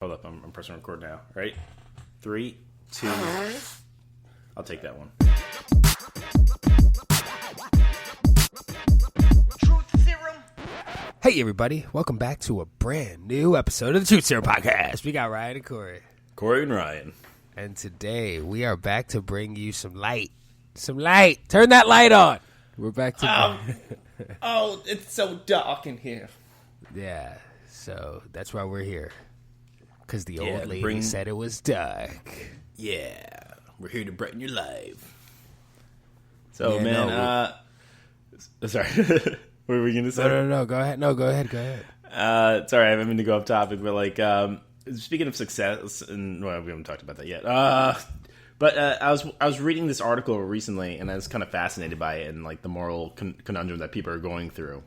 Hold up, I'm pressing record now. Right? 3, 2. I'll take that one. Truth serum. Hey everybody, welcome back to a brand new episode of the Truth Serum Podcast. We got Ryan and Corey. Corey and Ryan. And today we are back to bring you some light. Some light. Turn that light on. We're back to... Oh, it's so dark in here. Yeah, so that's why we're here. Because the old lady said it was dark. Yeah, we're here to brighten your life. So, yeah, sorry. What were we going to say? No, go ahead. No, go ahead. Sorry, I haven't meant to go off topic, but like, speaking of success, and well, we haven't talked about that yet. But I was reading this article recently, and I was kind of fascinated by it and like the moral conundrum that people are going through.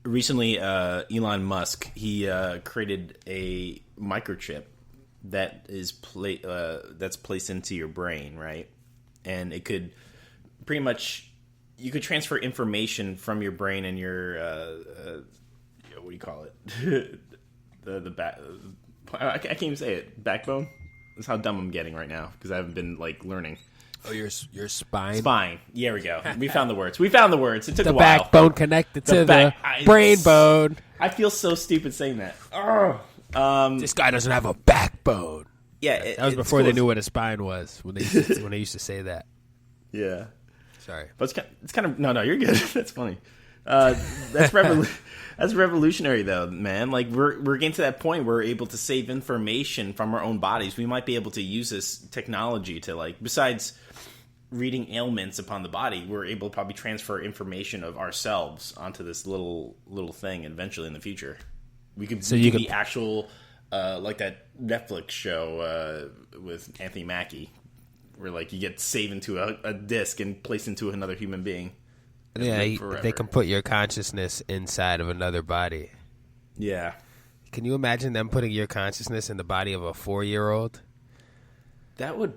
Recently, Elon Musk, he created a microchip that is that's placed into your brain, right? And it could pretty much, you could transfer information from your brain and your what do you call it? the back. I can't even say it. Backbone. That's how dumb I'm getting right now because I haven't been like learning. Oh, your spine? Spine. Yeah, we go. We found the words. It took a while. The backbone connected to the brain bone. I feel so stupid saying that. This guy doesn't have a backbone. Yeah. That was before they knew what a spine was, when they used to say that. Yeah. Sorry. But it's kind of... No, you're good. That's funny. That's revolutionary, though, man. Like, we're getting to that point where we're able to save information from our own bodies. We might be able to use this technology to, like, besides reading ailments upon the body, we're able to probably transfer information of ourselves onto this little thing eventually in the future. We could do the actual, like that Netflix show with Anthony Mackie, where, like, you get saved into a disc and placed into another human being. Yeah, they can put your consciousness inside of another body. Yeah. Can you imagine them putting your consciousness in the body of a 4-year-old? That would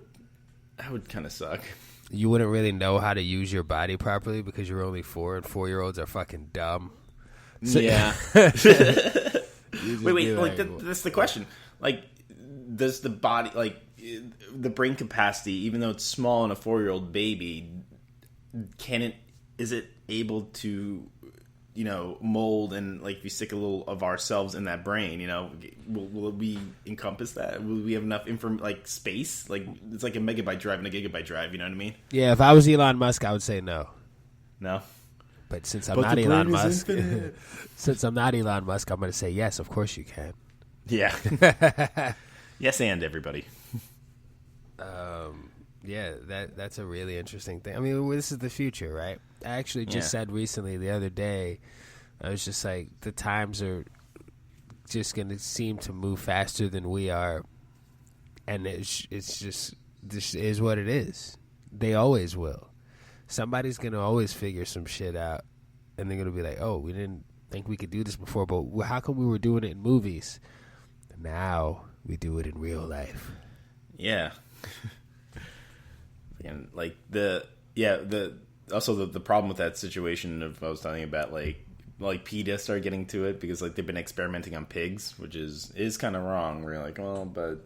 kind of suck. You wouldn't really know how to use your body properly because you're only 4, and 4-year-olds are fucking dumb. So, yeah. Wait, like that's the question. Like, does the body, like, the brain capacity, even though it's small in a 4-year-old baby, is it able to, you know, mold and, like, if you stick a little of ourselves in that brain, you know, will we encompass that? Will we have enough space? Like, it's like a megabyte drive and a gigabyte drive, you know what I mean? Yeah, if I was Elon Musk, I would say no. No? But since I'm not Elon Musk, I'm going to say yes, of course you can. Yeah. Yes, and everybody. Yeah, that's a really interesting thing. I mean, this is the future, right? I actually just said recently, the other day, I was just like, the times are just going to seem to move faster than we are. And it's just, this is what it is. They always will. Somebody's going to always figure some shit out. And they're going to be like, oh, we didn't think we could do this before, but how come we were doing it in movies? Now we do it in real life. Yeah. And like the problem with that situation of I was telling you about, like PETA started getting to it because like they've been experimenting on pigs, which is kind of wrong. We're like, well, but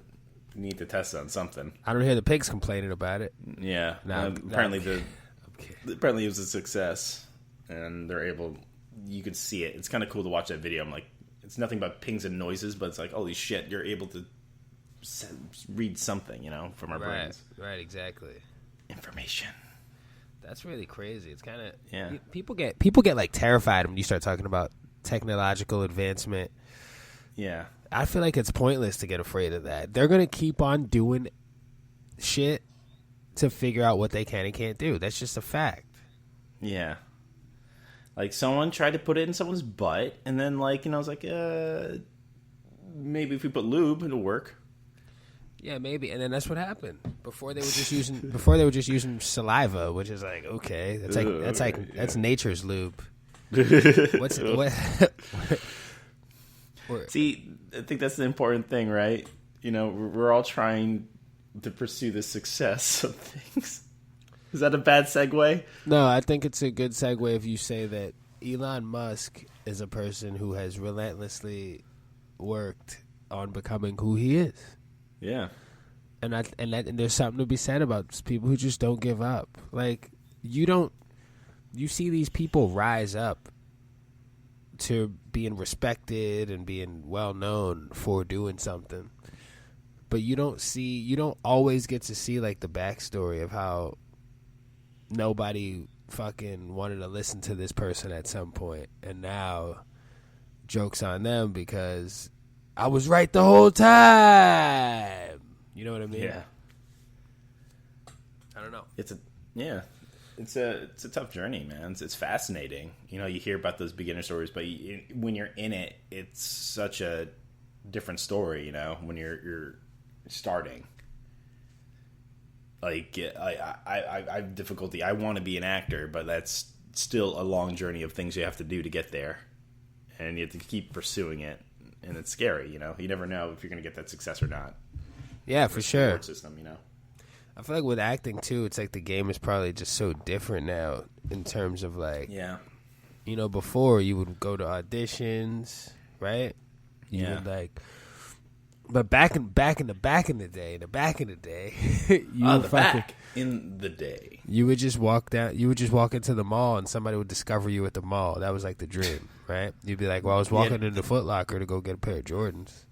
we need to test it on something. I don't hear the pigs complaining about it. Yeah, apparently it was a success, and they're able. You could see it. It's kind of cool to watch that video. I'm like, it's nothing but pings and noises, but it's like, holy shit, you're able to read something, you know, from our brains. Right, exactly. Information. That's really crazy. It's kind of people get like terrified when you start talking about technological advancement. Yeah, I feel like it's pointless to get afraid of that. They're gonna keep on doing shit to figure out what they can and can't do. That's just a fact. Yeah. Like, someone tried to put it in someone's butt, and then, like, you know, I was like, maybe if we put lube, it'll work. Yeah, maybe, and then that's what happened. Before they were just using saliva, which is like, okay, that's nature's lube. What? See, I think that's the important thing, right? You know, we're all trying to pursue the success of things. Is that a bad segue? No, I think it's a good segue if you say that Elon Musk is a person who has relentlessly worked on becoming who he is. Yeah. And there's something to be said about people who just don't give up. Like, you see these people rise up to being respected and being well known for doing something, but you don't always get to see like the backstory of how nobody fucking wanted to listen to this person at some point, and now joke's on them because I was right the whole time. You know what I mean? Yeah. I don't know. It's a tough journey, man. It's fascinating. You know, you hear about those beginner stories, but when you're in it, it's such a different story. You know, when you're starting. Like, I have difficulty. I want to be an actor, but that's still a long journey of things you have to do to get there, and you have to keep pursuing it. And it's scary. You know, you never know if you're going to get that success or not. Yeah, for sure. System, you know. I feel like with acting too, it's like the game is probably just so different now in terms of like, you know, before you would go to auditions, right? You would like, but back in the day, you would just walk down, you would just walk into the mall and somebody would discover you at the mall. That was like the dream, right? You'd be like, well, I was walking into Foot Locker to go get a pair of Jordans,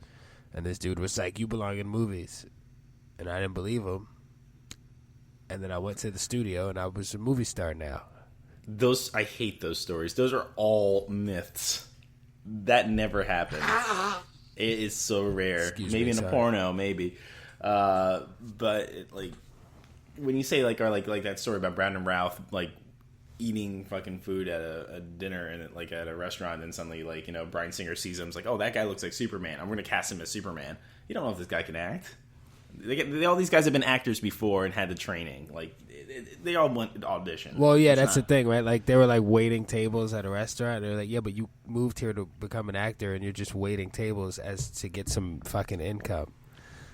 and this dude was like, you belong in movies, and I didn't believe him. And then I went to the studio, and I was a movie star now. I hate those stories. Those are all myths. That never happened. It is so rare. Maybe in a porno, maybe. But like when you say like that story about Brandon Routh, like eating fucking food at a dinner and like at a restaurant, and suddenly like, you know, Bryan Singer sees him, it's like, oh, that guy looks like Superman. I'm going to cast him as Superman. You don't know if this guy can act. All these guys have been actors before and had the training. Like, they all went to audition. Well, yeah, that's the thing, right? Like, they were, like, waiting tables at a restaurant. They're like, yeah, but you moved here to become an actor, and you're just waiting tables as to get some fucking income.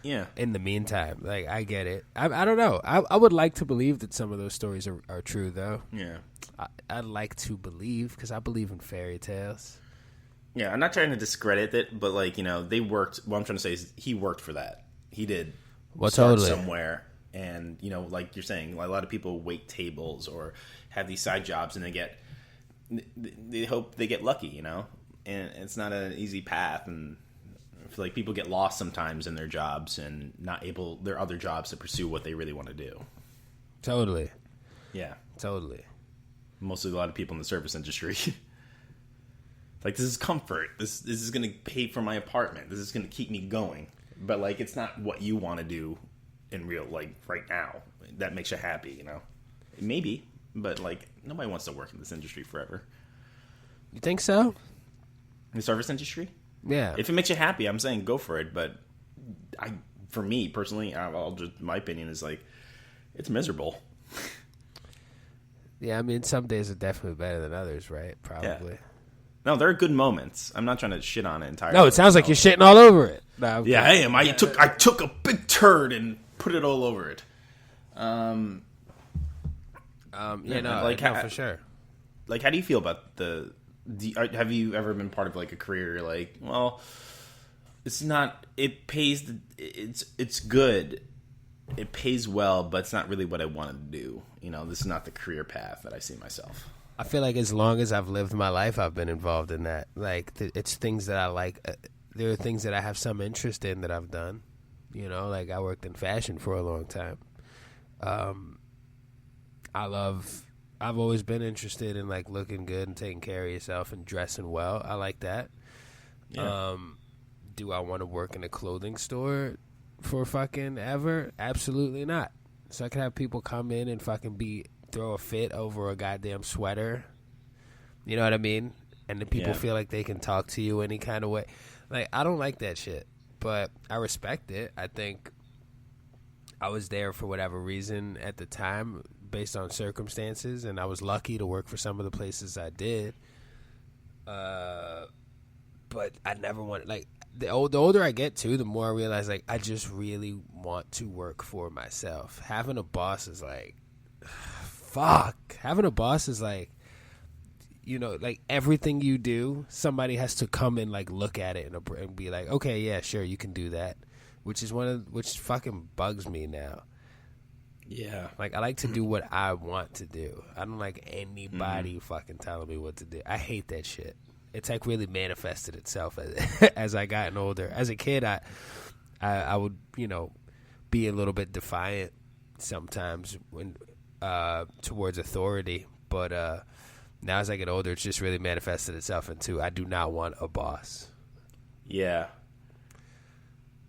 Yeah. In the meantime. Like, I get it. I don't know. I would like to believe that some of those stories are true, though. Yeah. I'd like to believe, because I believe in fairy tales. Yeah, I'm not trying to discredit it, but, like, you know, they worked. What I'm trying to say is he worked for that. He did. Well, totally. Somewhere, and you know, like you're saying, a lot of people wait tables or have these side jobs, and they hope they get lucky, you know, and it's not an easy path, and I feel like people get lost sometimes in their jobs and not able their other jobs to pursue what they really want to do. Totally. Yeah, totally. Mostly a lot of people in the service industry. Like, this is comfort. This is going to pay for my apartment. This is going to keep me going. But, like, it's not what you want to do in real, like, right now. That makes you happy, you know? Maybe, but, like, nobody wants to work in this industry forever. You think so? The service industry? Yeah. If it makes you happy, I'm saying go for it. But for me, personally, my opinion is, like, it's miserable. Yeah, I mean, some days are definitely better than others, right? Probably. Yeah. No, there are good moments. I'm not trying to shit on it entirely. No, it sounds like you're shitting all over it. No, yeah, I am. I took a big turd and put it all over it. Yeah, no, like, no, for sure. Like, how do you feel about have you ever been part of like a career you're like, well, it's not, it pays, it's good, it pays well, but it's not really what I wanted to do. You know, this is not the career path that I see myself. I feel like as long as I've lived my life, I've been involved in that. Like, it's things that I like. There are things that I have some interest in that I've done. You know, like I worked in fashion for a long time. I've always been interested in like looking good and taking care of yourself and dressing well. I like that. Yeah. Do I want to work in a clothing store for fucking ever? Absolutely not. So I can have people come in and fucking throw a fit over a goddamn sweater. You know what I mean? And then people feel like they can talk to you any kind of way. Like, I don't like that shit, but I respect it. I think I was there for whatever reason at the time based on circumstances, and I was lucky to work for some of the places I did. But I never wanted, like, the older I get, too, the more I realize, like, I just really want to work for myself. Having a boss is like, fuck. Having a boss is like, you know, like everything you do, somebody has to come and like look at it and be like, okay, yeah, sure, you can do that, which fucking bugs me now. Yeah. Like, I like to do what I want to do. I don't like anybody fucking telling me what to do. I hate that shit. It's like really manifested itself as I gotten older. As a kid, I would, you know, be a little bit defiant sometimes when towards authority, but now as I get older, it's just really manifested itself into I do not want a boss. Yeah,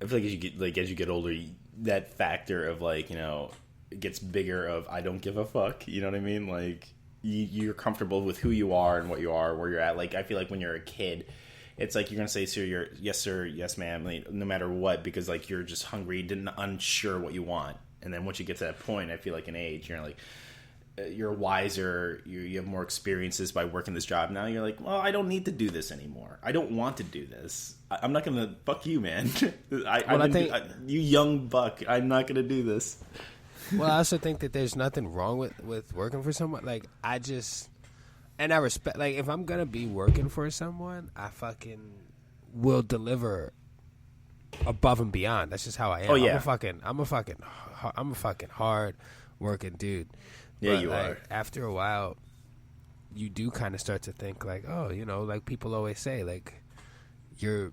I feel like as you get older, that factor of like, you know, it gets bigger. Of I don't give a fuck. You know what I mean? Like you're comfortable with who you are and what you are, where you're at. Like I feel like when you're a kid, it's like you're gonna say, "Sir, yes, sir, yes, ma'am," like, no matter what, because like you're just hungry, unsure what you want. And then once you get to that point, I feel like in age, you're like, you're wiser, you have more experiences by working this job. Now you're like, well, I don't need to do this anymore. I don't want to do this. I'm not gonna fuck you, man. You young buck. I'm not gonna do this. Well, I also think that there's nothing wrong with working for someone. Like I respect. Like if I'm gonna be working for someone, I fucking will deliver above and beyond. That's just how I am. Oh yeah, I'm a fucking hard working dude. Yeah, but you like, are. After a while, you do kind of start to think like, oh, you know, like people always say, like you're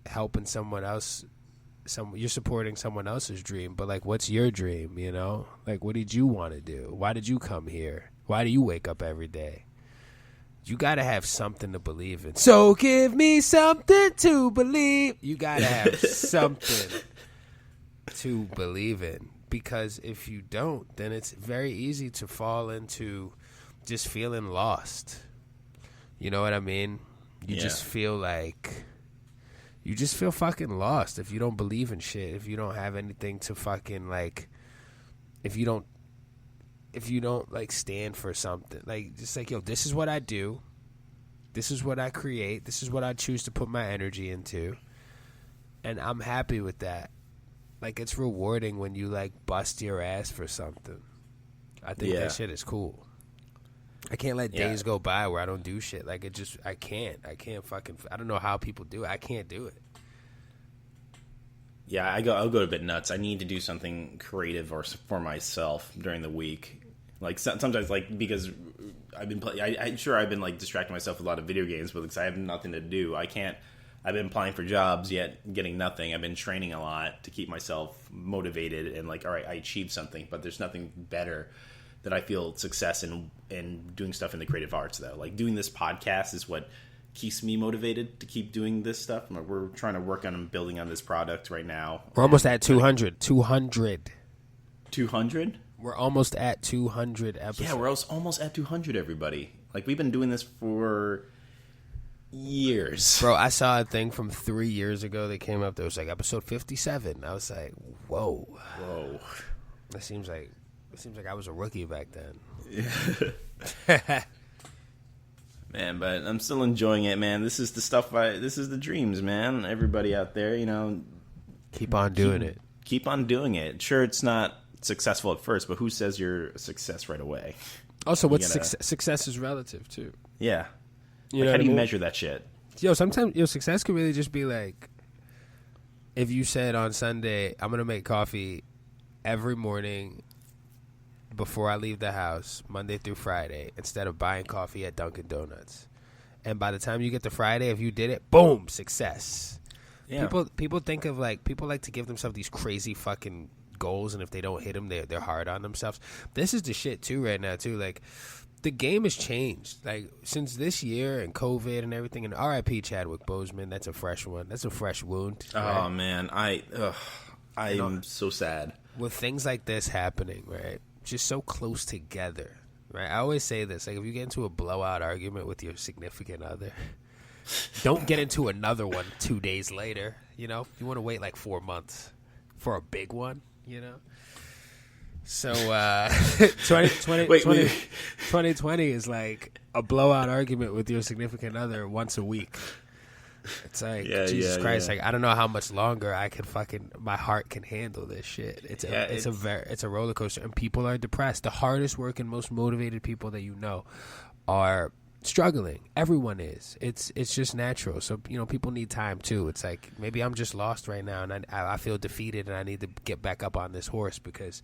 helping someone else, you're supporting someone else's dream, but like, what's your dream? You know, like what did you want to do? Why did you come here? Why do you wake up every day? You gotta have something to believe in. So give me something to believe. You gotta have something to believe in. Because if you don't, then it's very easy to fall into just feeling lost. You know what I mean? You just feel fucking lost if you don't believe in shit. If you don't have anything to fucking like, if you don't like stand for something. Like, just like, yo, this is what I do. This is what I create. This is what I choose to put my energy into. And I'm happy with that. Like, it's rewarding when you, like, bust your ass for something. I think that shit is cool. I can't let days go by where I don't do shit. Like, I can't fucking, I don't know how people do it. I can't do it. Yeah, I'll go a bit nuts. I need to do something creative or for myself during the week. Like, sometimes, like, because I've been I'm sure I've been, like, distracting myself with a lot of video games, but because I have nothing to do, I've been applying for jobs, yet getting nothing. I've been training a lot to keep myself motivated and like, all right, I achieved something, but there's nothing better that I feel success in doing stuff in the creative arts, though. Like doing this podcast is what keeps me motivated to keep doing this stuff. We're trying to work on building on this product right now. We're almost at 200. 200? We're almost at 200 episodes. Yeah, we're almost at 200, everybody. Like, we've been doing this for years. Bro, I saw a thing from 3 years ago that came up that was like episode 57. I was like, whoa. That seems like I was a rookie back then. Man, but I'm still enjoying it, man. This is the stuff this is the dreams, man. Everybody out there, you know, keep on doing it. Keep on doing it. Sure, it's not successful at first, but who says you're a success right away? Also, success is relative too. Yeah. You like, how do you measure that shit? Sometimes success could really just be like, if you said on Sunday, I'm gonna make coffee every morning before I leave the house, Monday through Friday, instead of buying coffee at Dunkin' Donuts. And by the time you get to Friday, if you did it, boom, success. Yeah. People think of like, people like to give themselves these crazy fucking goals, and if they don't hit them, they're hard on themselves. This is the shit too right now too. Like, the game has changed. Like, since this year and COVID and everything, and RIP Chadwick Boseman, that's a fresh one. That's a fresh wound. Right? Oh man, I'm so sad. With things like this happening, right? Just so close together, right? I always say this, like, if you get into a blowout argument with your significant other, don't get into another one 2 days later, you know? You want to wait like 4 months for a big one, you know? So 2020 is like a blowout argument with your significant other once a week. It's like, Jesus Christ, like, I don't know how much longer I can my heart can handle this shit. It's a roller coaster, and people are depressed. The hardest working, most motivated people that you know are struggling. Everyone is. It's just natural. So, people need time too. It's like, maybe I'm just lost right now and I feel defeated and I need to get back up on this horse because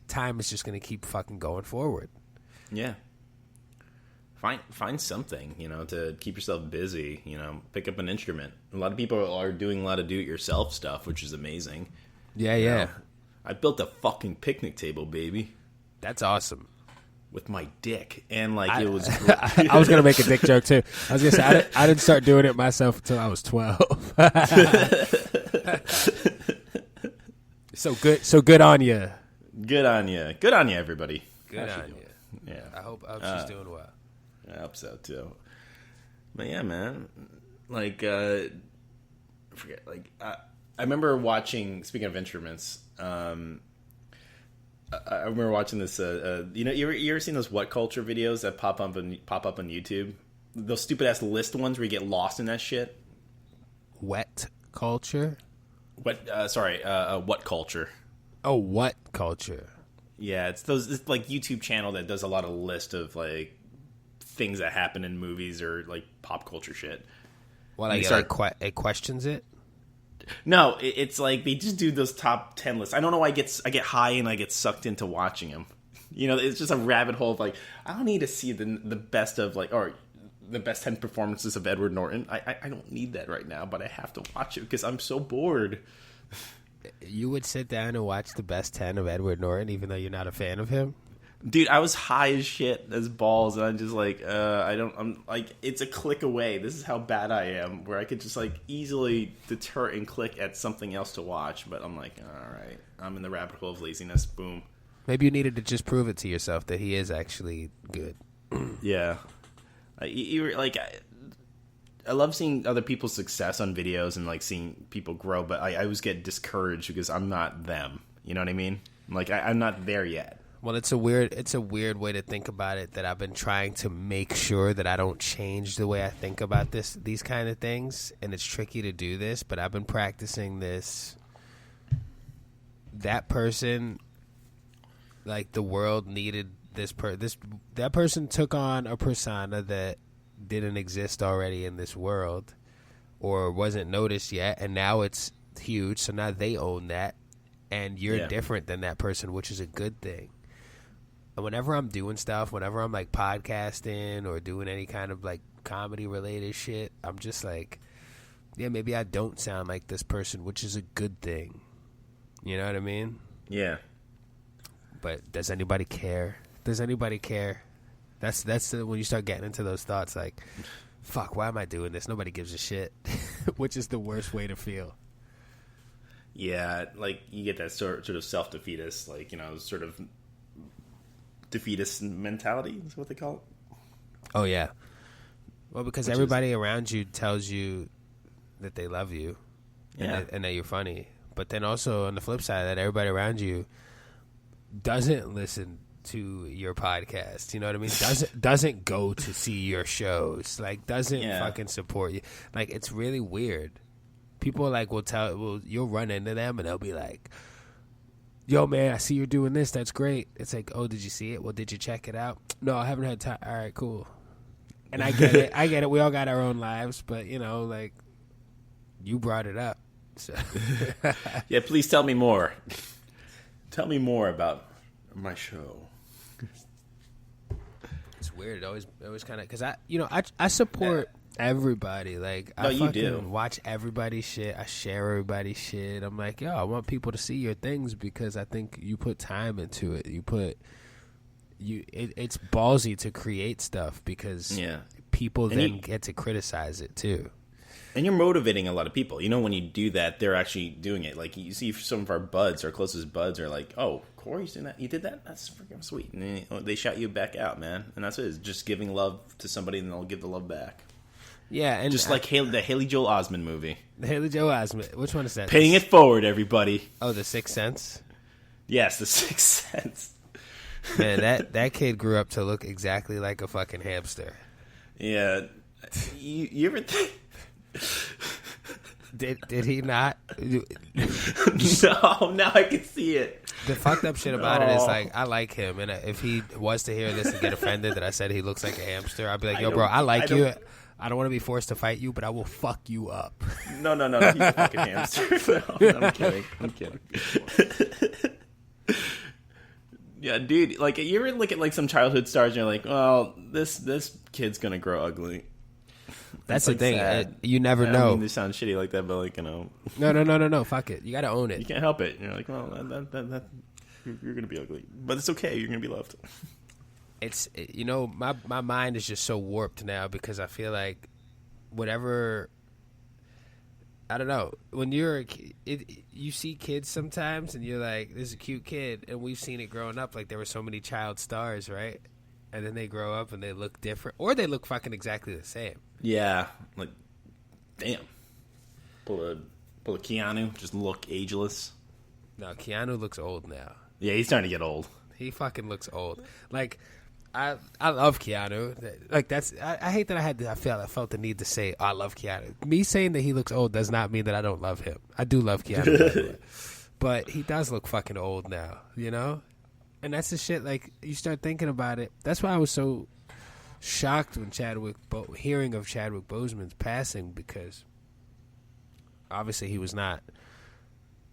time is just going to keep fucking going forward. Yeah. Find something, to keep yourself busy, pick up an instrument. A lot of people are doing a lot of do-it-yourself stuff, which is amazing. Yeah. I built a fucking picnic table, baby. That's awesome. With my dick. And, it was... I was going to make a dick joke, too. I was going to say, I didn't start doing it myself until I was 12. So good on you. Good on you. Good on you, everybody. Good on you. Yeah. I hope she's doing well. I hope so too. But yeah, man. I remember watching. Speaking of instruments, I remember watching this. You ever seen those what culture videos that pop up on YouTube? Those stupid ass list ones where you get lost in that shit. Wet culture. What culture? Oh, what culture? Yeah, it's YouTube channel that does a lot of list of things that happen in movies or pop culture shit. Well, it questions it. No, it's they just do those top 10 lists. I don't know why I get high and I get sucked into watching them. It's just a rabbit hole of I don't need to see the best of or the best 10 performances of Edward Norton. I don't need that right now, but I have to watch it because I'm so bored. You would sit down and watch the best 10 of Edward Norton, even though you're not a fan of him? Dude, I was high as shit as balls, and I'm just it's a click away. This is how bad I am, where I could just easily deter and click at something else to watch. But I'm like, all right, I'm in the rabbit hole of laziness. Boom. Maybe you needed to just prove it to yourself that he is actually good. Yeah. I love seeing other people's success on videos and seeing people grow, but I always get discouraged because I'm not them. You know what I mean? I'm not there yet. Well, it's a weird way to think about it that I've been trying to make sure that I don't change the way I think about these kind of things, and it's tricky to do this, but I've been practicing this. That person, the world needed that person took on a persona that didn't exist already in this world or wasn't noticed yet, and now it's huge, so now they own that, and you're different than that person, which is a good thing. And whenever I'm doing stuff, whenever I'm podcasting or doing any kind of comedy related shit, I'm just maybe I don't sound like this person, which is a good thing. You know what I mean? Yeah. But does anybody care? Does anybody care? That's when you start getting into those thoughts fuck, why am I doing this? Nobody gives a shit, which is the worst way to feel. Yeah, you get that sort of self-defeatist, sort of defeatist mentality is what they call it. Oh yeah. Well, because everybody around you tells you that they love you, and that you're funny. But then also on the flip side of that, everybody around you doesn't listen to your podcast. You know what I mean? Doesn't go to see your shows. Doesn't fucking support you. It's really weird. People you'll run into them and they'll be like, yo, man, I see you're doing this. That's great. It's oh, did you see it? Well, did you check it out? No, I haven't had time. All right, cool. And I get it. I get it. We all got our own lives, but, you brought it up. So. Yeah, please tell me more. Tell me more about my show. It's weird. It always kind of, because I support everybody. You do. Watch everybody's shit. I share everybody's shit. I'm I want people to see your things because I think you put time into it. It's ballsy to create stuff because people then get to criticize it too. And you're motivating a lot of people. When you do that, they're actually doing it. You see some of our closest buds are oh, Corey's doing that. You did that? That's freaking sweet. And they shout you back out, man. And that's it. It's just giving love to somebody and they'll give the love back. Yeah, and just the Haley Joel Osment movie. The Haley Joel Osment. Which one is that? Paying it forward, everybody. Oh, The Sixth Sense? Yes, The Sixth Sense. Man, that kid grew up to look exactly like a fucking hamster. Yeah. You ever think... Did he not? No, now I can see it. The fucked up shit about it is like I like him, and if he was to hear this and get offended that I said he looks like a hamster, I'd be like, yo, bro, I like you. I don't want to be forced to fight you, but I will fuck you up. No, he's a fucking hamster. No, I'm kidding. Yeah, dude, like you ever look at like some childhood stars and you're like, well, this kid's gonna grow ugly. That's the like thing. Sad. You never I know. don't mean to sound shitty like that, but like, you know. No. Fuck it. You gotta own it. You can't help it. You're like, well, you're gonna be ugly, but it's okay. You're gonna be loved. It's my mind is just so warped now because I feel like whatever. I don't know. When you're a kid, you see kids sometimes, and you're like, "This is a cute kid," and we've seen it growing up. Like there were so many child stars, right? And then they grow up and they look different, or they look fucking exactly the same. Yeah, like, damn. Pull a Keanu, just look ageless. No, Keanu looks old now. Yeah, he's starting to get old. He fucking looks old. Like, I love Keanu. Like I hate that I felt the need to say I love Keanu. Me saying that he looks old does not mean that I don't love him. I do love Keanu, by the way. But he does look fucking old now, you know? And that's the shit, like, you start thinking about it. That's why I was so shocked when hearing of Chadwick Boseman's passing, because obviously he was not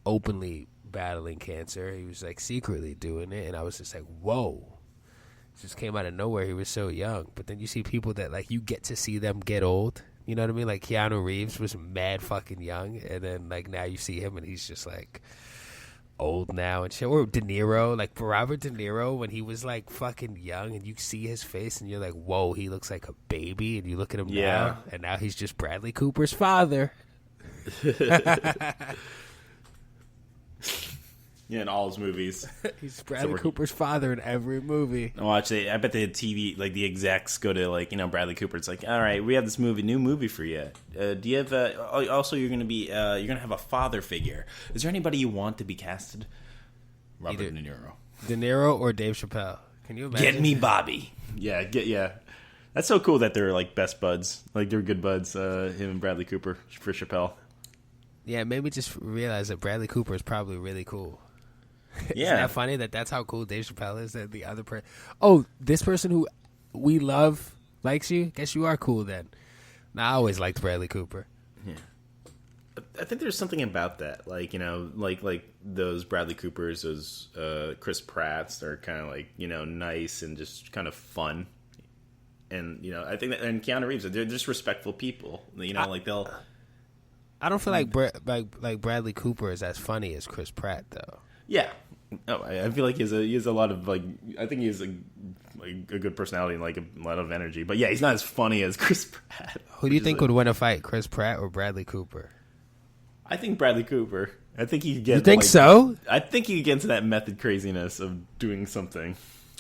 openly battling cancer. He was, like, secretly doing it. And I was just like, whoa. It just came out of nowhere. He was so young. But then you see people that, like, you get to see them get old. You know what I mean? Like, Keanu Reeves was mad fucking young. And then, like, now you see him and he's just, like, old now and shit. Or De Niro, like Robert De Niro when he was like fucking young, and you see his face and you're like, whoa, he looks like a baby. And you look at him now, and now he's just Bradley Cooper's father. Yeah, in all his movies. He's Bradley Cooper's father in every movie. Watch it. I bet the TV, like the execs, go to like Bradley Cooper. It's like, all right, we have this new movie for you. Do you have? Also, you're gonna have a father figure. Is there anybody you want to be casted? Robert De Niro. De Niro or Dave Chappelle. Can you imagine? Get me Bobby. Yeah. That's so cool that they're like best buds. Like they're good buds. Him and Bradley Cooper for Chappelle. Yeah, maybe just realize that Bradley Cooper is probably really cool. Yeah. Isn't that funny that's how cool Dave Chappelle is? That the other person, this person who we love likes you? Guess you are cool then. Nah, I always liked Bradley Cooper. Yeah. I think there's something about that. Like, like those Bradley Coopers, those Chris Pratts are kind of like, nice and just kind of fun. And, I think that, and Keanu Reeves, they're just respectful people. Like they'll... I don't feel like Bradley Cooper is as funny as Chris Pratt, though. Yeah, I feel like he has a lot of like. I think he has a good personality and like a lot of energy. But yeah, he's not as funny as Chris Pratt. Who do you think would win a fight, Chris Pratt or Bradley Cooper? I think Bradley Cooper. I think he could get. You think so? I think he could get into that method craziness of doing something.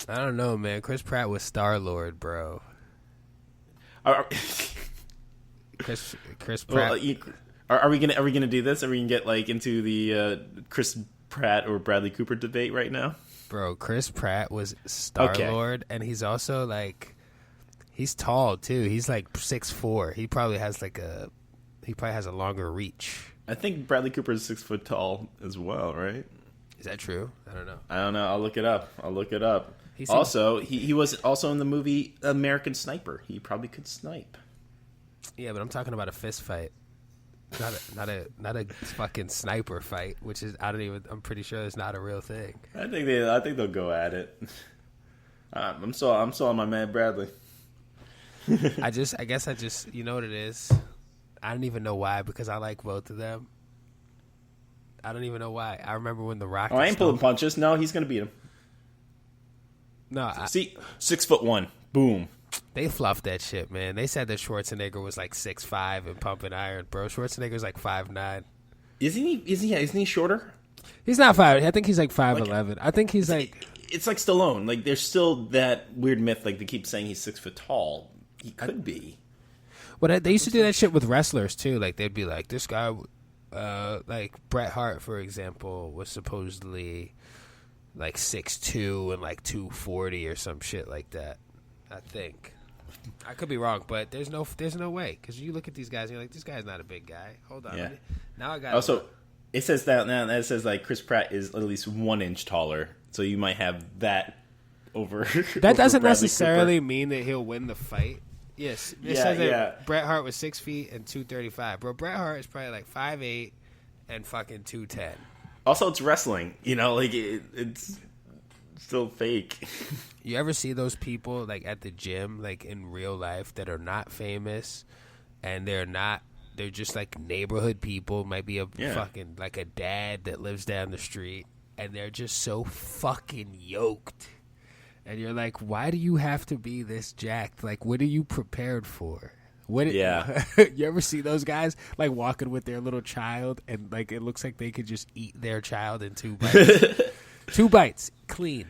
I don't know, man. Chris Pratt was Star-Lord, bro. Chris Pratt. Well, are we gonna do this? Are we gonna get like into the Chris Pratt or Bradley Cooper debate right now? Bro, Chris Pratt was Star-Lord, and he's also like, he's tall too. He's like 6'4". He probably has a longer reach. I think Bradley Cooper is 6 foot tall as well, right? Is that true? I don't know. I'll look it up. He was also in the movie American Sniper. He probably could snipe. Yeah, but I'm talking about a fist fight. Not a fucking sniper fight, which is I'm pretty sure it's not a real thing. I think they'll go at it. I'm so on my man Bradley. I guess you know what it is. I don't even know why, because I like both of them. I don't even know why. I remember when The Rock. I ain't pulling punches. No, he's gonna beat him. No, see, 6'1", boom. They fluffed that shit, man. They said that Schwarzenegger was like 6'5" and pumping iron, bro. Schwarzenegger's like 5'9". Isn't he shorter? He's not 5. I think he's like 5'11". I think he's like. It's like Stallone. Like there's still that weird myth. Like they keep saying he's 6 foot tall. He could be. Well, they used to do that shit with wrestlers too. Like they'd be like, this guy, like Bret Hart, for example, was supposedly like 6'2" and like 240 or some shit like that. I think. I could be wrong, but there's no way, because you look at these guys and you're like, this guy's not a big guy. Hold on. Yeah. Now I got also. It says that now. It says like Chris Pratt is at least 1 inch taller, so you might have that over. That doesn't Bradley necessarily Cooper. mean that he'll win the fight. Yes, it says that Bret Hart was 6 feet and 235. Bro, Bret Hart is probably like 5'8" and fucking 210. Also, it's wrestling. You know, like it's still fake. You ever see those people like at the gym, like in real life, that are not famous, and they're just like neighborhood people? Might be a fucking like a dad that lives down the street, and they're just so fucking yoked. And you're like, why do you have to be this jacked? Like, what are you prepared for? You ever see those guys like walking with their little child, and like it looks like they could just eat their child in 2 bites? 2 bites, clean.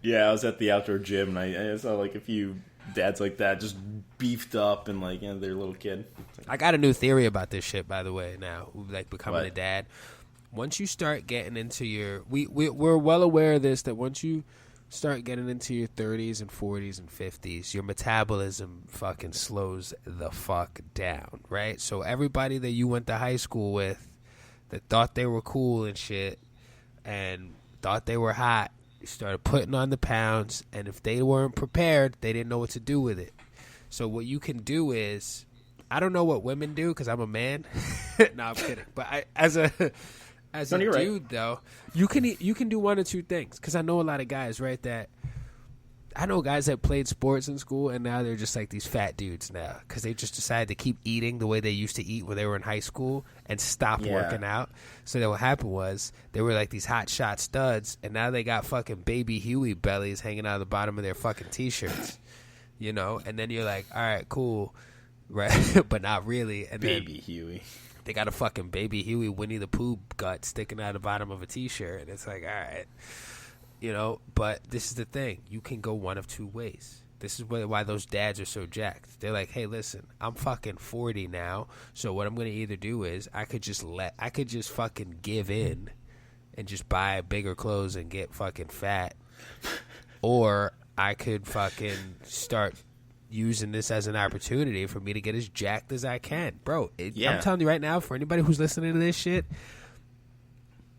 Yeah, I was at the outdoor gym, and I saw like a few dads like that, just beefed up and like their little kid. I got a new theory about this shit, by the way. Now, like becoming a dad. Once you start getting into your, we're well aware of this, that once you start getting into your 30s and 40s and 50s, your metabolism fucking slows the fuck down, right? So everybody that you went to high school with that thought they were cool and shit and thought they were hot started putting on the pounds, and if they weren't prepared, they didn't know what to do with it. So what you can do is, I don't know what women do because I'm a man. No, I'm kidding. But as a dude, right, though, you can do one or two things. Because I know a lot of guys, right, that I know guys that played sports in school, and now they're just like these fat dudes now because they just decided to keep eating the way they used to eat when they were in high school and stop working out. So then what happened was they were like these hot shot studs, and now they got fucking baby Huey bellies hanging out of the bottom of their fucking T-shirts, you know? And then you're like, all right, cool, right? But not really. And baby Huey. They got a fucking baby Huey Winnie the Pooh gut sticking out of the bottom of a T-shirt, and it's like, all right. You know, but this is the thing. You can go one of two ways. This is why those dads are so jacked. They're like, hey, listen, I'm fucking 40 now, so what I'm going to either do is I could just fucking give in and just buy bigger clothes and get fucking fat, or I could fucking start using this as an opportunity for me to get as jacked as I can. Bro, I'm telling you right now, for anybody who's listening to this shit,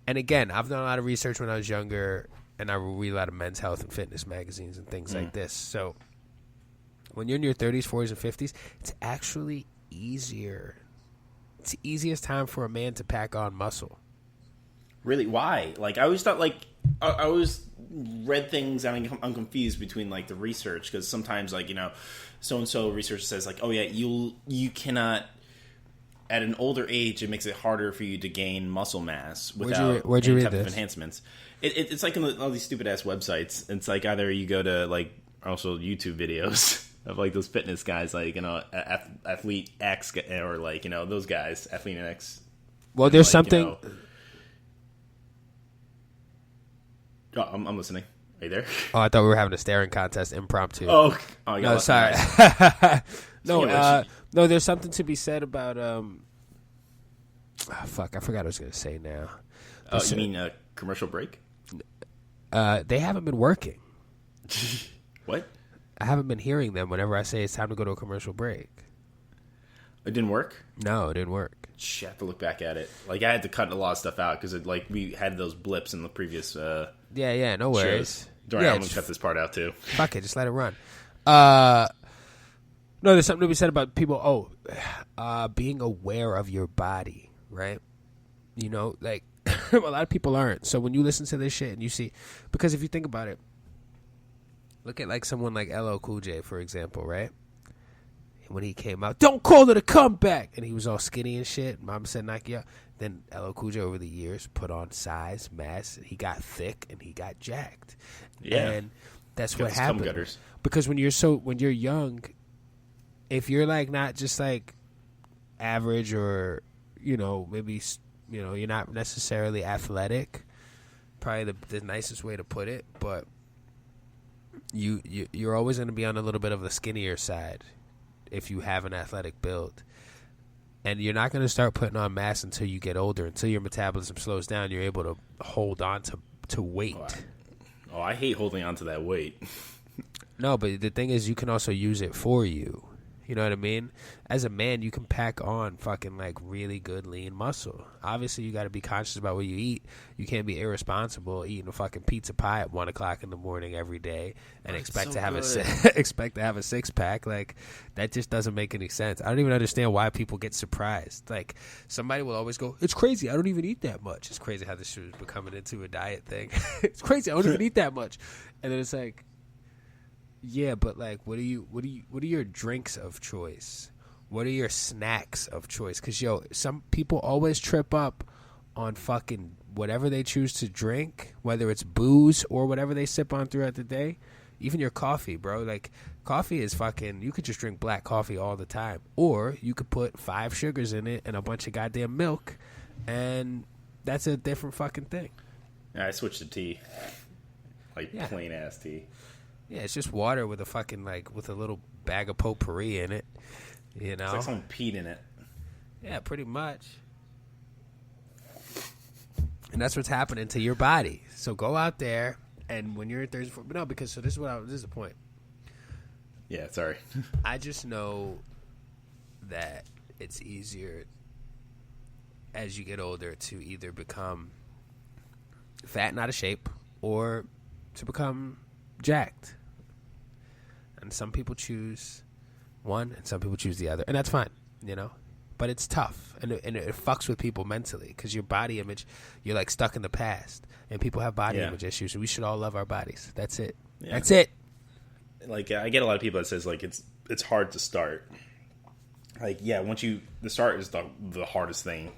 and again, I've done a lot of research when I was younger, and I read a lot of men's health and fitness magazines and things like this. So when you're in your 30s, 40s, and 50s, it's actually easier. It's the easiest time for a man to pack on muscle. Really? Why? Like, I always thought, like, I always read things, and I'm confused between, like, the research, because sometimes, like, you know, so-and-so research says, like, oh, yeah, you cannot, at an older age, it makes it harder for you to gain muscle mass without where'd you any read type of this? It's like in all these stupid-ass websites. It's like either you go to, like, also YouTube videos of, like, those fitness guys, like, you know, Athlete X, or, like, you know, those guys, Athlete X. Well, there's like, something... You know, I'm listening. Are you there? Oh, I thought we were having a staring contest impromptu. Oh, no, sorry. No, there's something to be said about... fuck, I forgot what I was going to say now. Oh, you mean a commercial break? They haven't been working. What? I haven't been hearing them whenever I say it's time to go to a commercial break. It didn't work? No, it didn't work. Shit, I have to look back at it. Like, I had to cut a lot of stuff out because, like, we had those blips in the previous no worries. shows. Sorry, I'm going to cut this part out, too. Fuck it, just let it run. No, there's something to be said about people, being aware of your body, right? You know, like, a lot of people aren't. So when you listen to this shit and you see, because if you think about it, look at like someone like LL Cool J, for example, right? And when he came out, don't call it a comeback, and he was all skinny and shit. Mama said knock you out. Then LL Cool J over the years put on size, mass. He got thick and he got jacked. Yeah, and that's what happened. Because when you're young, if you're like not just like average or you know maybe. You know, you're not necessarily athletic, probably the nicest way to put it, but you're always going to be on a little bit of the skinnier side if you have an athletic build. And you're not going to start putting on mass until you get older, until your metabolism slows down, you're able to hold on to weight. I hate holding on to that weight. No, but the thing is, you can also use it for you. You know what I mean? As a man, you can pack on fucking like really good lean muscle. Obviously, you got to be conscious about what you eat. You can't be irresponsible eating a fucking pizza pie at 1 o'clock in the morning every day and expect to have expect to have a 6-pack. Like that just doesn't make any sense. I don't even understand why people get surprised. Like somebody will always go, "It's crazy. I don't even eat that much." It's crazy how this shit is becoming into a diet thing. It's crazy. I don't even eat that much, and then it's like. Yeah, but like, what are your drinks of choice? What are your snacks of choice? Because some people always trip up on fucking whatever they choose to drink, whether it's booze or whatever they sip on throughout the day. Even your coffee, bro. Like, coffee is fucking. You could just drink black coffee all the time, or you could put 5 sugars in it and a bunch of goddamn milk, and that's a different fucking thing. I switched to tea, plain ass tea. Yeah, it's just water with a fucking, like, with a little bag of potpourri in it, you know? It's like someone peed in it. Yeah, pretty much. And that's what's happening to your body. So go out there, and when you're 34... But no, because, so this is the point. Yeah, sorry. I just know that it's easier as you get older to either become fat and out of shape or to become... jacked. And some people choose one and some people choose the other, and that's fine, you know, but it's tough, and it fucks with people mentally because your body image, you're like stuck in the past, and people have body image issues, and we should all love our bodies. That's it. That's it. Like, I get a lot of people that says like it's hard to start. Like, yeah, the start is the hardest thing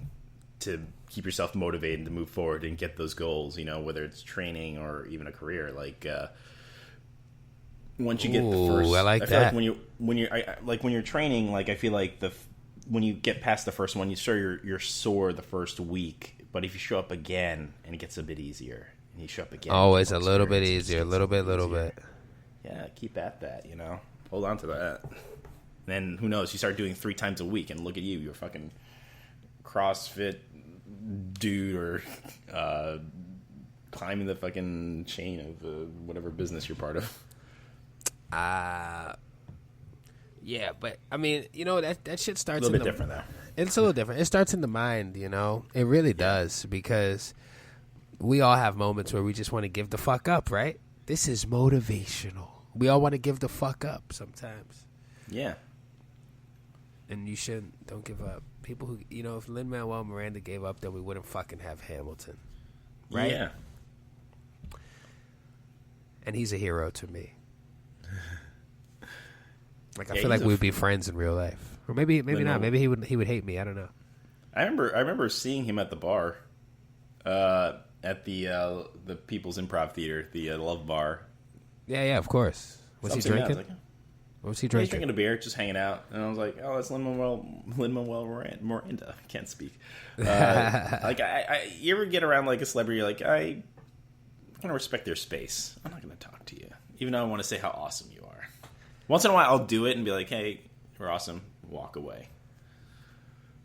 to keep yourself motivated to move forward and get those goals, you know, whether it's training or even a career. Like, once you get the first, I like that. Like when you're training, like I feel like when you get past the first one, you're sore the first week, but if you show up again and it gets a bit easier, and you show up again, always a little bit easier, a little bit. Yeah, keep at that, you know, hold on to that. Then who knows? You start doing 3 times a week, and look at you, you're a fucking CrossFit dude, or climbing the fucking chain of whatever business you're part of. Yeah, but I mean, you know, that shit starts a little bit different though. It's a little different. It starts in the mind, you know. It really does, because we all have moments where we just want to give the fuck up, right? This is motivational. We all want to give the fuck up sometimes. Yeah. And you shouldn't. Don't give up. People who, you know, if Lin-Manuel Miranda gave up, then we wouldn't fucking have Hamilton. Right? Yeah. And he's a hero to me. Like, I feel like we'd be friends in real life. Or maybe not. Maybe he would hate me. I don't know. I remember seeing him at the bar, at the People's Improv Theater, the Love Bar. Yeah, of course. Was he drinking? What was he drinking? He's drinking a beer, just hanging out. And I was like, oh, that's Lin-Manuel Miranda. I can't speak. Like, you ever get around like a celebrity, you're like, I'm going to respect their space. I'm not going to talk to you, even though I want to say how awesome you are. Once in a while, I'll do it and be like, hey, you're awesome. Walk away.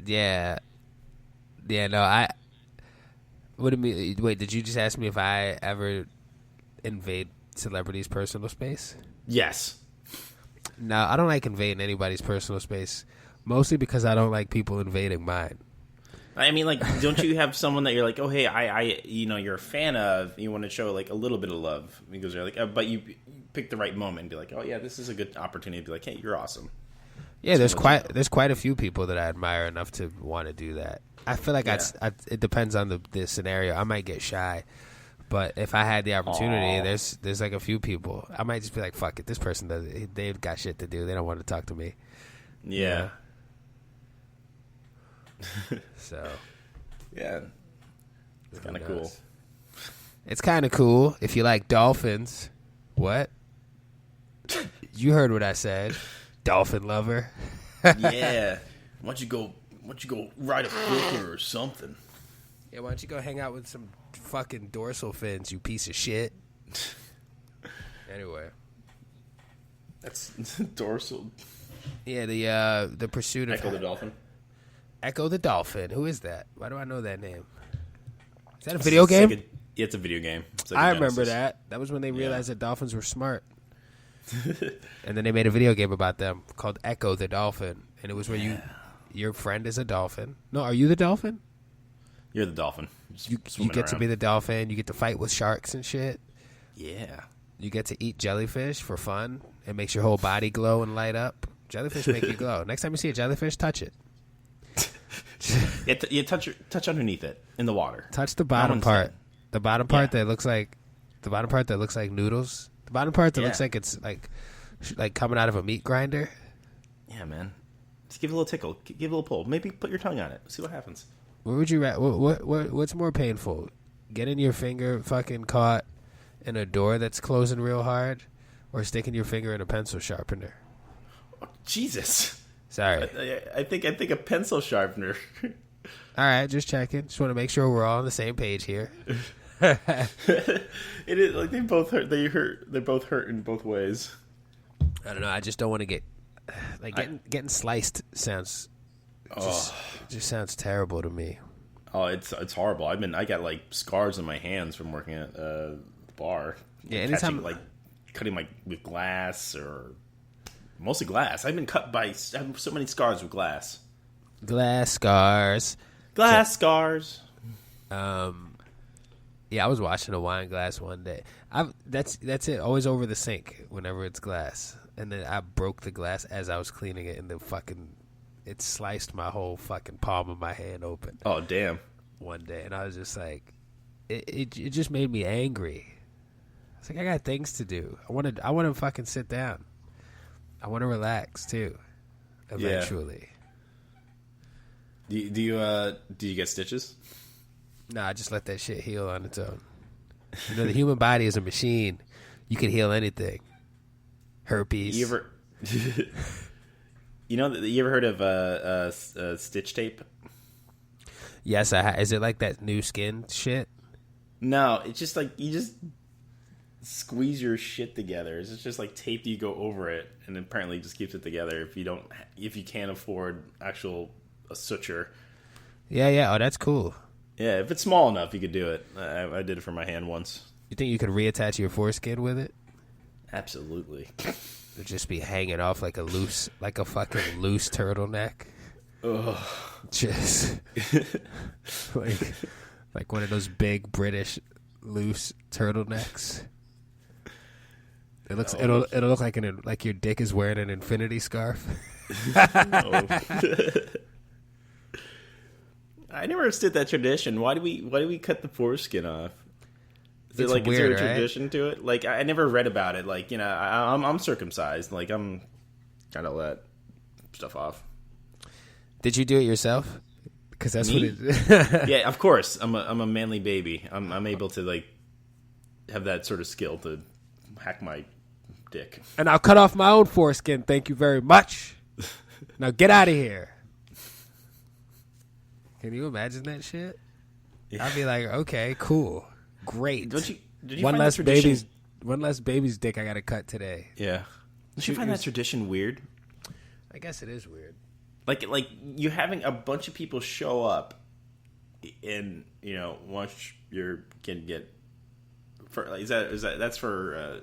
Yeah. Yeah, no, what do you mean? Wait, did you just ask me if I ever invade celebrities' personal space? Yes. No, I don't like invading anybody's personal space, mostly because I don't like people invading mine. I mean, like, don't you have someone that you're like, oh, hey, I you're a fan of, you want to show, like, a little bit of love, because you're like, but you pick the right moment and be like, oh, yeah, this is a good opportunity to be like, hey, you're awesome. Yeah, there's quite a few people that I admire enough to want to do that. I feel like it depends on the scenario. I might get shy, but if I had the opportunity, there's like a few people. I might just be like, fuck it, this person they've got shit to do. They don't want to talk to me. Yeah. So, yeah, it's kind of cool. It's kind of cool if you like dolphins. What? You heard what I said, dolphin lover. Yeah, why don't you go ride a flipper or something? Yeah, why don't you go hang out with some fucking dorsal fins, you piece of shit. Anyway, that's dorsal. Yeah, the pursuit of Echo the Dolphin. Echo the Dolphin. Who is that? Why do I know that name? Is that a video game? It's a video game. Like I remember that. That was when they realized that dolphins were smart. And then they made a video game about them called Echo the Dolphin, and it was where your friend is a dolphin. No, are you the dolphin? You're the dolphin. You get to be the dolphin. You get to fight with sharks and shit. Yeah. You get to eat jellyfish for fun. It makes your whole body glow and light up. Jellyfish make you glow. Next time you see a jellyfish, touch it. You touch underneath it in the water. Touch the bottom part. The bottom part that looks like noodles. The bottom part that looks like it's like coming out of a meat grinder. Yeah, man. Just give it a little tickle. Give it a little pull. Maybe put your tongue on it. See what happens. What would you what's more painful? Getting your finger fucking caught in a door that's closing real hard, or sticking your finger in a pencil sharpener? Oh, Jesus. Sorry. I think a pencil sharpener. All right, just checking. Just want to make sure we're all on the same page here. It is like they both hurt. They both hurt in both ways. I don't know. I just don't want to get getting sliced sounds. Just sounds terrible to me. Oh, it's horrible. I got like scars on my hands from working at the bar. Yeah, anytime cutting with glass or mostly glass. I've been cut by. I have so many scars with glass. Glass scars. Glass scars. Yeah, I was washing a wine glass one day. That's it. Always over the sink whenever it's glass, and then I broke the glass as I was cleaning it, and it sliced my whole fucking palm of my hand open. Oh damn! One day, and I was just like, it just made me angry. It's like I got things to do. I want to fucking sit down. I want to relax too. Eventually. Yeah. Do you get stitches? Nah, I just let that shit heal on its own. You know, the human body is a machine. You can heal anything. Herpes. You ever heard of stitch tape? Yes, is it like that new skin shit? No, it's just like you just squeeze your shit together. It's just like tape that you go over it, and apparently it just keeps it together. If you can't afford a suture. Yeah. Oh, that's cool. Yeah, if it's small enough, you could do it. I did it for my hand once. You think you could reattach your foreskin with it? Absolutely. It'd just be hanging off like a fucking loose turtleneck. Ugh. Just like one of those big British loose turtlenecks. It looks it'll look like your dick is wearing an infinity scarf. No. I never understood that tradition. Why do we cut the foreskin off? Is there a tradition to it? Like I never read about it. Like I'm circumcised. Like I'm gotta let stuff off. Did you do it yourself? Because that's Me? what it. Yeah, of course. I'm a manly baby. I'm able to like have that sort of skill to hack my dick. And I'll cut off my own foreskin. Thank you very much. Now get out of here. Can you imagine that shit? Yeah. I'd be like, okay, cool, great. Did you one find less that baby's dick I got to cut today. Yeah. Did you find that tradition weird? I guess it is weird. Like you having a bunch of people show up, and once your kid get. That's for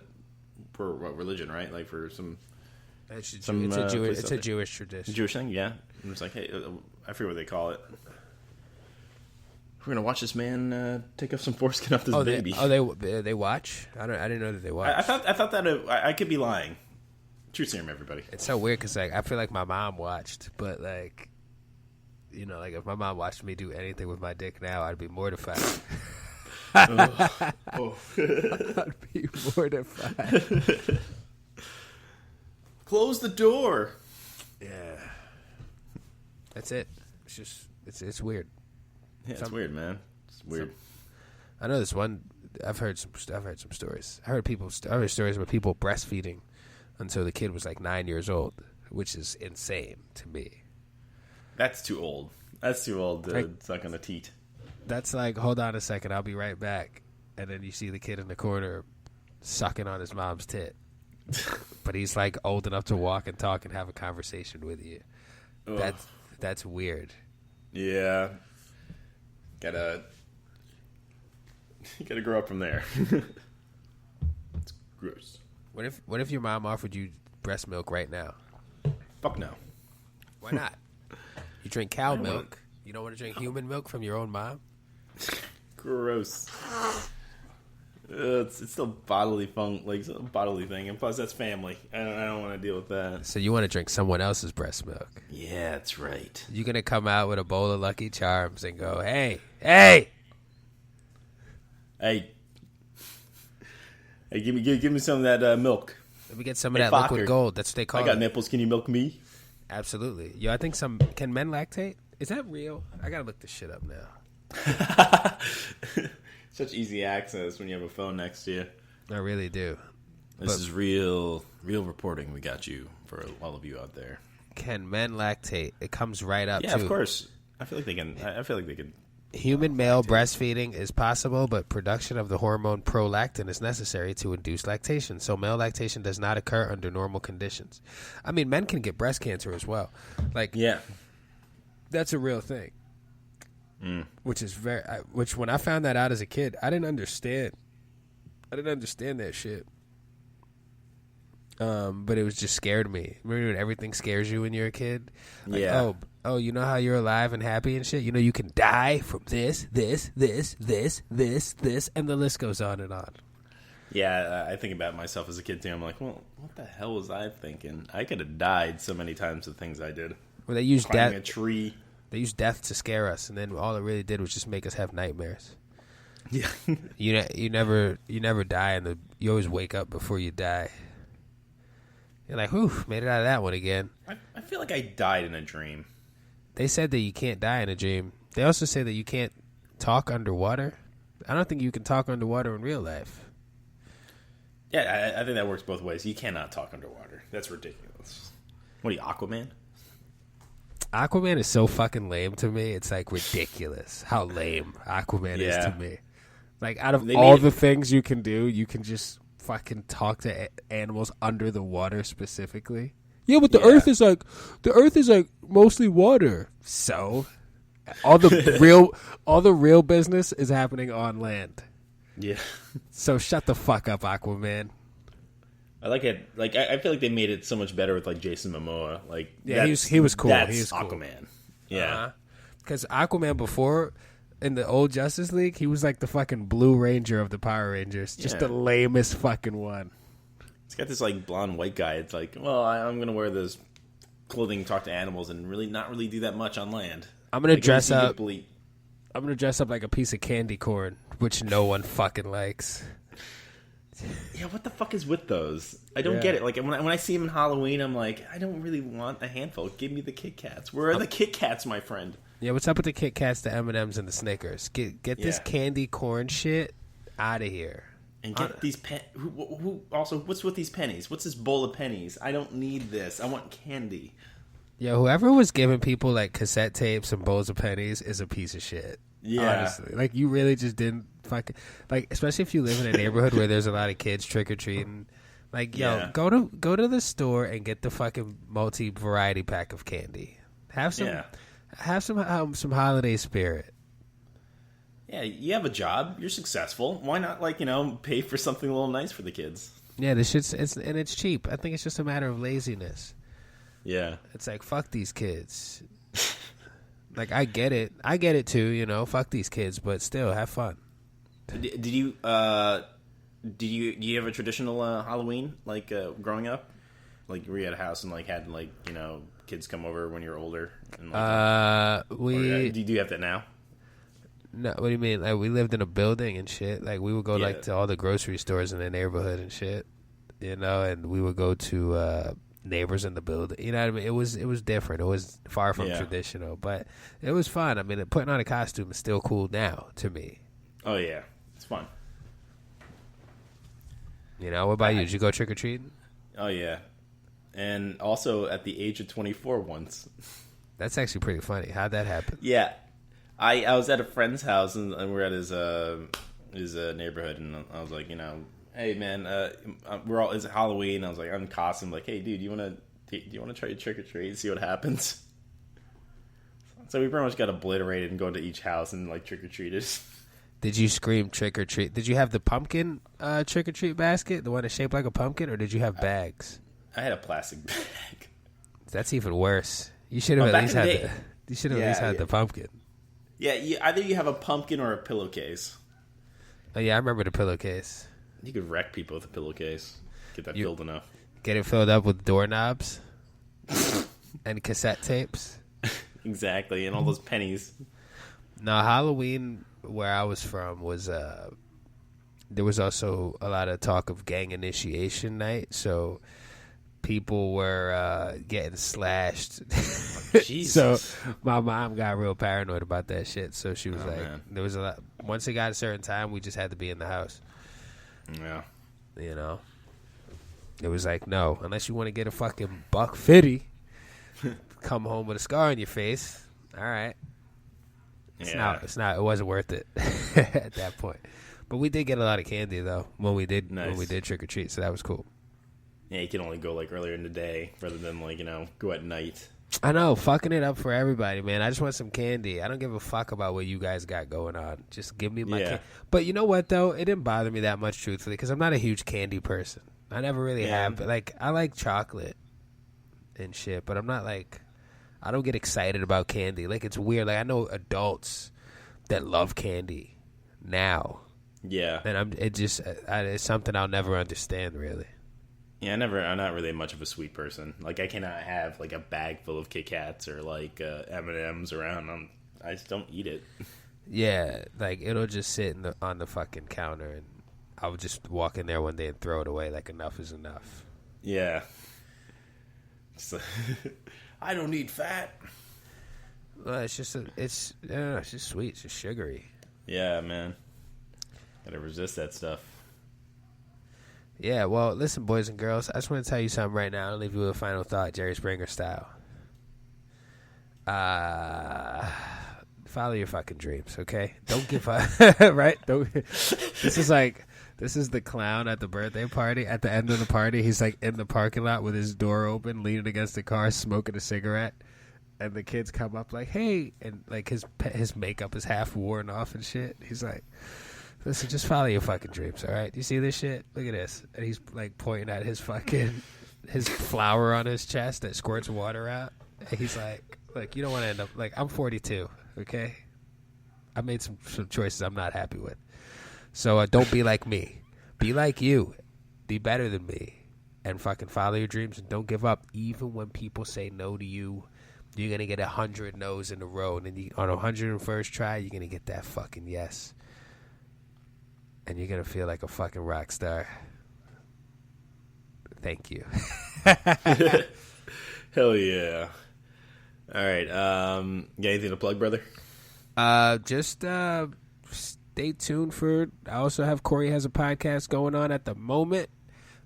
what religion, right? Like for some. It's a Jewish tradition. Jewish thing, yeah. I'm just like, hey, I forget what they call it. We're gonna watch this man take off some foreskin off this baby. They watch? I didn't know that they watch. I thought that I could be lying. Truth serum, everybody. It's so weird because I feel like my mom watched, but like if my mom watched me do anything with my dick now, I'd be mortified. Oh. I'd be mortified. Close the door. Yeah, that's it. It's just it's weird. Yeah, it's weird, man. It's weird. I know this one. I've heard some stories. I heard stories about people breastfeeding until the kid was like 9 years old, which is insane to me. That's too old. That's too old to suck on a teat. That's like, hold on a second, I'll be right back, and then you see the kid in the corner sucking on his mom's tit. But he's like old enough to walk and talk and have a conversation with you. Ugh. That's weird. Yeah. You gotta grow up from there. It's gross. What if your mom offered you breast milk right now? Fuck no. Why not? You drink cow milk. You don't want to drink human milk from your own mom? Gross. It's still bodily it's a bodily thing, and plus that's family. I don't want to deal with that. So you want to drink someone else's breast milk? Yeah, that's right. You're gonna come out with a bowl of Lucky Charms and go, hey, give me some of that milk. let me get some of that liquid gold. That's what they call it. I got nipples. Can you milk me? Absolutely. Yo, I think can men lactate? Is that real? I gotta look this shit up now. Such easy access when you have a phone next to you. I really do. This is real reporting. We got you for all of you out there. Can men lactate? It comes right up. Yeah, of course. I feel like they can. Human male breastfeeding is possible, but production of the hormone prolactin is necessary to induce lactation. So male lactation does not occur under normal conditions. I mean, men can get breast cancer as well. That's a real thing. Which is which when I found that out as a kid, I didn't understand that shit. But it was just scared me. Remember when everything scares you when you're a kid? Yeah. Oh, you know how you're alive and happy and shit? You know you can die from this, and the list goes on and on. Yeah, I think about myself as a kid too. I'm like, well, what the hell was I thinking? I could have died so many times with things I did. Well, they used climbing a tree. They used death to scare us, and then all it really did was just make us have nightmares. Yeah. You never die, and you always wake up before you die. You're like, whew, made it out of that one again. I feel like I died in a dream. They said that you can't die in a dream. They also say that you can't talk underwater. I don't think you can talk underwater in real life. Yeah, I think that works both ways. You cannot talk underwater. That's ridiculous. What are you, Aquaman? Aquaman is so fucking lame to me. It's like ridiculous how lame Aquaman is to me. Like, out of all the things you can do, you can just fucking talk to animals under the water specifically. Yeah, but the Earth is like mostly water. So all the real business is happening on land. Yeah. So shut the fuck up, Aquaman. I like it. Like, I feel like they made it so much better with like Jason Momoa. Like, yeah, he was cool. That's he was cool. Aquaman. Yeah, because Aquaman before in the old Justice League, he was like the fucking Blue Ranger of the Power Rangers, just the lamest fucking one. He's got this like blonde white guy. It's like, well, I'm gonna wear this clothing, talk to animals, and not really do that much on land. I'm gonna dress up. I'm gonna dress up like a piece of candy corn, which no one fucking likes. Yeah, what the fuck is with those? I don't get it. Like when I see them in Halloween, I'm like, I don't really want a handful. Give me the Kit Kats. Where are the Kit Kats, my friend? Yeah, what's up with the Kit Kats, the M&Ms, and the Snickers? Get this candy corn shit out of here. And get these who also, what's with these pennies? What's this bowl of pennies? I don't need this. I want candy. Yeah, whoever was giving people like cassette tapes and bowls of pennies is a piece of shit. Yeah. Honestly. Like, you really just didn't fucking... Like, especially if you live in a neighborhood where there's a lot of kids trick-or-treating. Like, yo, go to the store and get the fucking multi-variety pack of candy. Have some holiday spirit. Yeah, you have a job. You're successful. Why not, like, pay for something a little nice for the kids? Yeah, this shit's... it's cheap. I think it's just a matter of laziness. Yeah. It's like, fuck these kids. Like, I get it too, fuck these kids, but still, have fun. Did you have a traditional Halloween, like, growing up? Like, were you at a house and, like, had, like, kids come over when you were older? And, like, do you have that now? No, what do you mean? Like, we lived in a building and shit. Like, we would go, like, to all the grocery stores in the neighborhood and shit, and we would go to, neighbors in the building, you know what I mean? It was different. It was far from traditional, but it was fun. I mean, putting on a costume is still cool now to me. Oh yeah, it's fun. What about you? Did you go trick or treating? Oh yeah, and also at the age of 24 once. That's actually pretty funny. How'd that happen? Yeah, I was at a friend's house and we're at his neighborhood, and I was like, hey man, it's Halloween. I was like, I'm in costume. Like, hey dude, do you want to try to trick or treat and see what happens? So we pretty much got obliterated and go to each house and like trick or treated. Did you scream trick or treat? Did you have the pumpkin trick or treat basket, the one that's shaped like a pumpkin, or did you have bags? I had a plastic bag. That's even worse. You should have at least had the. You should have at least had the pumpkin. Yeah, either you have a pumpkin or a pillowcase. Oh yeah, I remember the pillowcase. You could wreck people with a pillowcase. Get that filled enough. Get it filled up with doorknobs and cassette tapes. Exactly, and all those pennies. No, Halloween where I was from was there was also a lot of talk of gang initiation night, so people were getting slashed. Jesus. So my mom got real paranoid about that shit. So she was man. There was a lot. Once it got a certain time, we just had to be in the house. Yeah. You know, it was like, no, unless you want to get a fucking $150, come home with a scar on your face. All right. It's not. It wasn't worth it at that point. But we did get a lot of candy though when we did trick or treat, so that was cool. Yeah, you can only go like earlier in the day rather than like, go at night. I know, fucking it up for everybody, man. I just want some candy. I don't give a fuck about what you guys got going on. Just give me my candy. But you know what, though? It didn't bother me that much, truthfully, because I'm not a huge candy person. I never really have. Like, I like chocolate and shit, but I'm not like, I don't get excited about candy. Like, it's weird. Like, I know adults that love candy now. Yeah. And it's something I'll never understand, really. Yeah, I'm not really much of a sweet person. Like, I cannot have, like, a bag full of Kit Kats or, like, M&M's around. I just don't eat it. Yeah, like, it'll just sit on the fucking counter, and I would just walk in there one day and throw it away like enough is enough. Yeah. I don't need fat. Well, it's just sweet. It's just sugary. Yeah, man. Gotta resist that stuff. Yeah, well, listen, boys and girls, I just want to tell you something right now. I'll leave you with a final thought, Jerry Springer style. Follow your fucking dreams, okay? Don't give up, right? This is the clown at the birthday party. At the end of the party, he's like in the parking lot with his door open, leaning against the car, smoking a cigarette. And the kids come up like, hey, and like his makeup is half worn off and shit. He's like, listen, just follow your fucking dreams, all right? You see this shit? Look at this. And he's like pointing at his flower on his chest that squirts water out. And he's like, look, you don't want to end up like, I'm 42, okay? I made some choices I'm not happy with. So don't be like me. Be like you. Be better than me. And fucking follow your dreams and don't give up. Even when people say no to you, you're going to get 100 no's in a row. And then on 101st try, you're going to get that fucking yes. And you're going to feel like a fucking rock star. Thank you. Hell yeah. All right. You got anything to plug, brother? Just stay tuned for. I also have Corey has a podcast going on at the moment.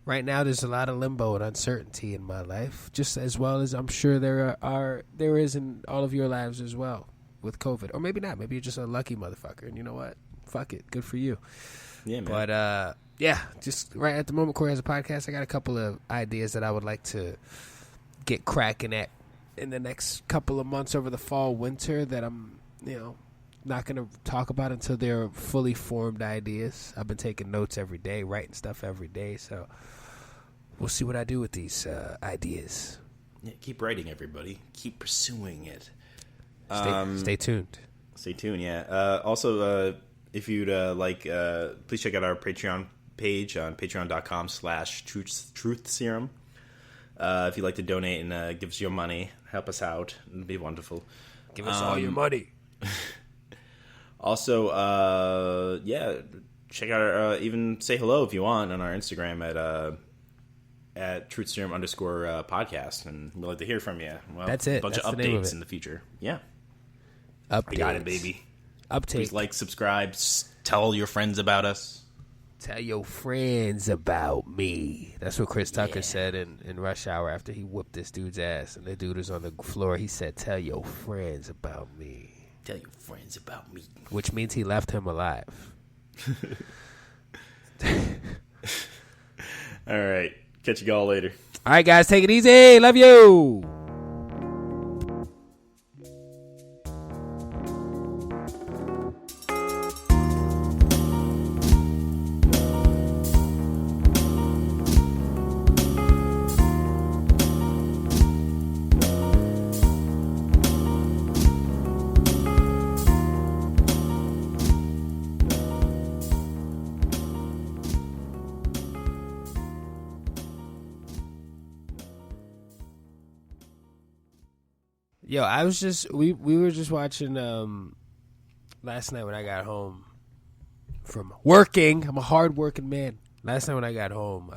Right now, there's a lot of limbo and uncertainty in my life, just as well as I'm sure there is in all of your lives as well with COVID. Or maybe not. Maybe you're just a lucky motherfucker. And you know what? Fuck it. Good for you. Yeah, man. But just right at the moment, Corey has a podcast. I got a couple of ideas that I would like to get cracking at in the next couple of months over the fall, winter that I'm, not going to talk about until they're fully formed ideas. I've been taking notes every day, writing stuff every day, so we'll see what I do with these ideas. Yeah, keep writing, everybody. Keep pursuing it. Stay tuned. Stay tuned, yeah. Also, if you'd please check out our Patreon page on patreon.com/Trooth Serum. If you'd like to donate and give us your money, help us out. It'd be wonderful. Give us all your money. Also, check out our, even say hello if you want on our Instagram at Trooth Serum _podcast, and we'd like to hear from you. Well, that's it. A bunch of updates in the future. Yeah. Updates. I got it, baby. Uptake. Please like, subscribe, tell your friends about us. Tell your friends about me. That's what Chris Tucker said in Rush Hour after he whooped this dude's ass. And the dude was on the floor. He said, tell your friends about me. Tell your friends about me. Which means he left him alive. All right. Catch you all later. All right, guys. Take it easy. Love you. Yo, I was just we were just watching last night when I got home from working. I'm a hard working man. Last night when I got home,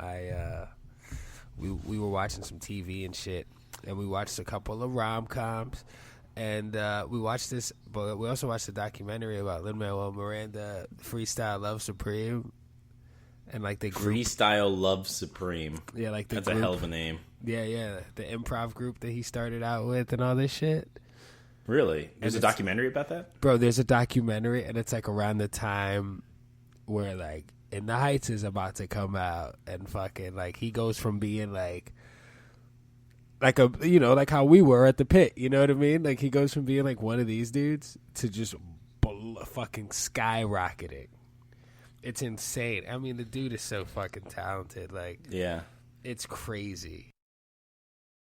we were watching some TV and shit, and we watched a couple of rom-coms, and we watched this, but we also watched a documentary about Lin-Manuel Miranda, Freestyle Love Supreme, and like the group. Freestyle Love Supreme. Yeah, like the That's group. a hell of a name. Yeah, the improv group that he started out with and all this shit. Really? There's a documentary about that? Bro, there's a documentary, and it's like around the time where like In the Heights is about to come out, and fucking like he goes from being like a, you know, like how we were at the Pit, you know what I mean? Like he goes from being like one of these dudes to just fucking skyrocketing. It's insane. I mean, the dude is so fucking talented. Like, yeah, it's crazy.